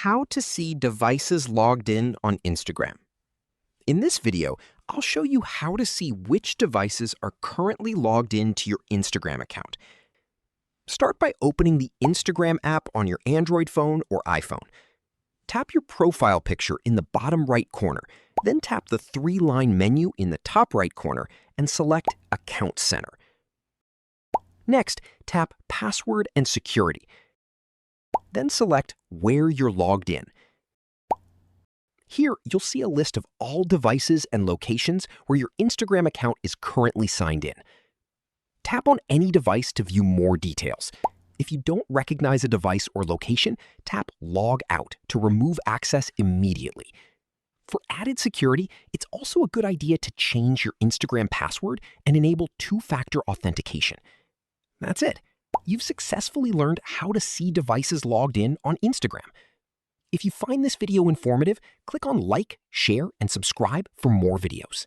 How to see devices logged in on Instagram. In this video, I'll show you how to see which devices are currently logged into your Instagram account. Start by opening the Instagram app on your Android phone or iPhone. Tap your profile picture in the bottom right corner, then tap the three-line menu in the top right corner and select Account Center. Next, tap Password and Security. Then select where you're logged in. Here, you'll see a list of all devices and locations where your Instagram account is currently signed in. Tap on any device to view more details. If you don't recognize a device or location, tap Log Out to remove access immediately. For added security, it's also a good idea to change your Instagram password and enable two-factor authentication. That's it. You've successfully learned how to see devices logged in on Instagram. If you find this video informative, click on like, share, and subscribe for more videos.